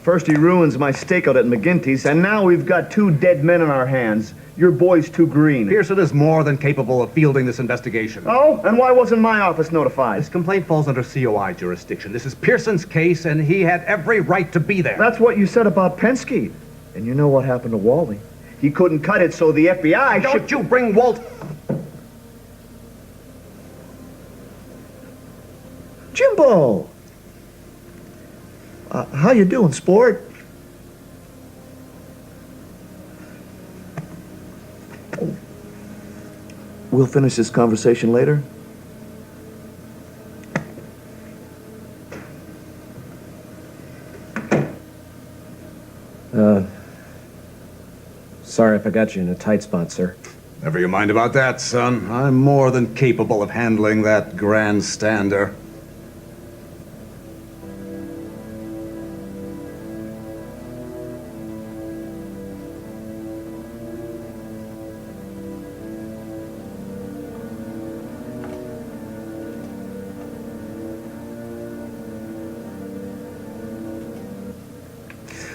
First he ruins my stakeout at McGinty's, and now we've got 2 dead men in our hands. Your boy's too green. Pearson is more than capable of fielding this investigation. Oh? And why wasn't my office notified? This complaint falls under COI jurisdiction. This is Pearson's case, and he had every right to be there. That's what you said about Penske. And you know what happened to Wally. He couldn't cut it, so the FBI Don't you bring Walt... Jimbo! How you doing, sport? We'll finish this conversation later. Sorry if I got you in a tight spot, sir. Never you mind about that, son. I'm more than capable of handling that grandstander.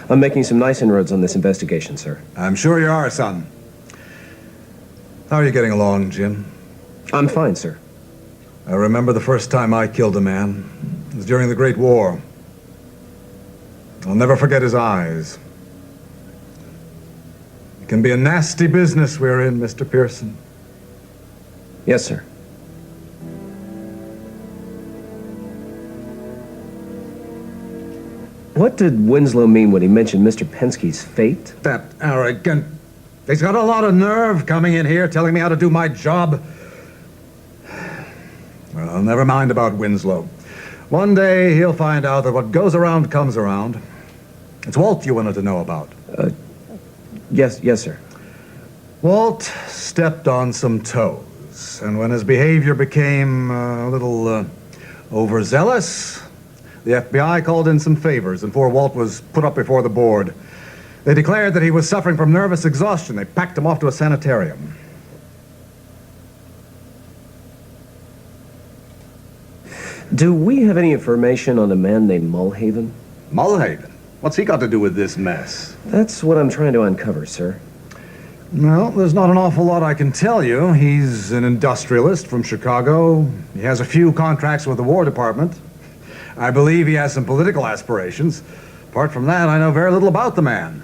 I'm making some nice inroads on this investigation, sir. I'm sure you are, son. How are you getting along, Jim? I'm fine, sir. I remember the first time I killed a man. It was during the Great War. I'll never forget his eyes. It can be a nasty business we're in, Mr. Pearson. Yes, sir. What did Winslow mean when he mentioned Mr. Penske's fate? That arrogant... He's got a lot of nerve coming in here telling me how to do my job. Well, never mind about Winslow. One day he'll find out that what goes around comes around. It's Walt you wanted to know about. Yes, sir. Walt stepped on some toes, and when his behavior became a little overzealous, the FBI called in some favors, and poor Walt was put up before the board. They declared that he was suffering from nervous exhaustion. They packed him off to a sanitarium. Do we have any information on a man named Mulhaven? Mulhaven? What's he got to do with this mess? That's what I'm trying to uncover, sir. Well, there's not an awful lot I can tell you. He's an industrialist from Chicago. He has a few contracts with the War Department. I believe he has some political aspirations. Apart from that, I know very little about the man.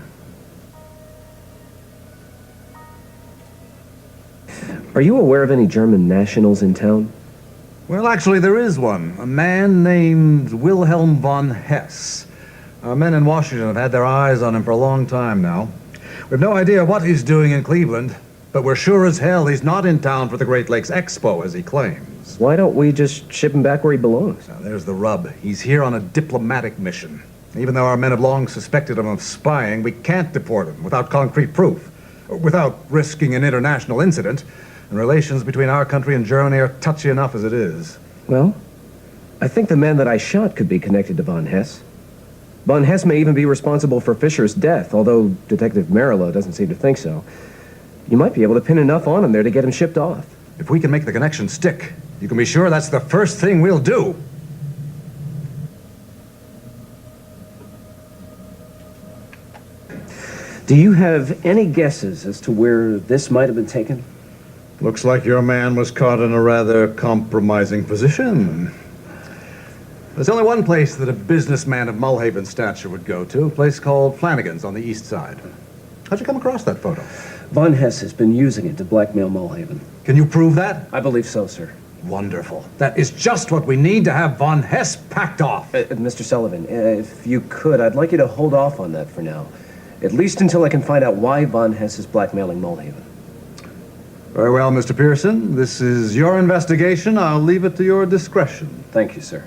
Are you aware of any German nationals in town? Well, actually, there is one. A man named Wilhelm von Hess. Our men in Washington have had their eyes on him for a long time now. We've no idea what he's doing in Cleveland, but we're sure as hell he's not in town for the Great Lakes Expo, as he claims. Why don't we just ship him back where he belongs? Now, there's the rub. He's here on a diplomatic mission. Even though our men have long suspected him of spying, we can't deport him without concrete proof, without risking an international incident. And relations between our country and Germany are touchy enough as it is. Well, I think the man that I shot could be connected to von Hess. Von Hess may even be responsible for Fisher's death, although Detective Merillo doesn't seem to think so. You might be able to pin enough on him there to get him shipped off. If we can make the connection stick, you can be sure that's the first thing we'll do. Do you have any guesses as to where this might have been taken? Looks like your man was caught in a rather compromising position. There's only one place that a businessman of Mulhaven's stature would go to, a place called Flanagan's on the east side. How'd you come across that photo? Von Hess has been using it to blackmail Mulhaven. Can you prove that? I believe so, sir. Wonderful. That is just what we need to have Von Hess packed off. Mr. Sullivan, if you could, I'd like you to hold off on that for now. At least until I can find out why Von Hess is blackmailing Mulhaven. Very well, Mr. Pearson. This is your investigation. I'll leave it to your discretion. Thank you, sir.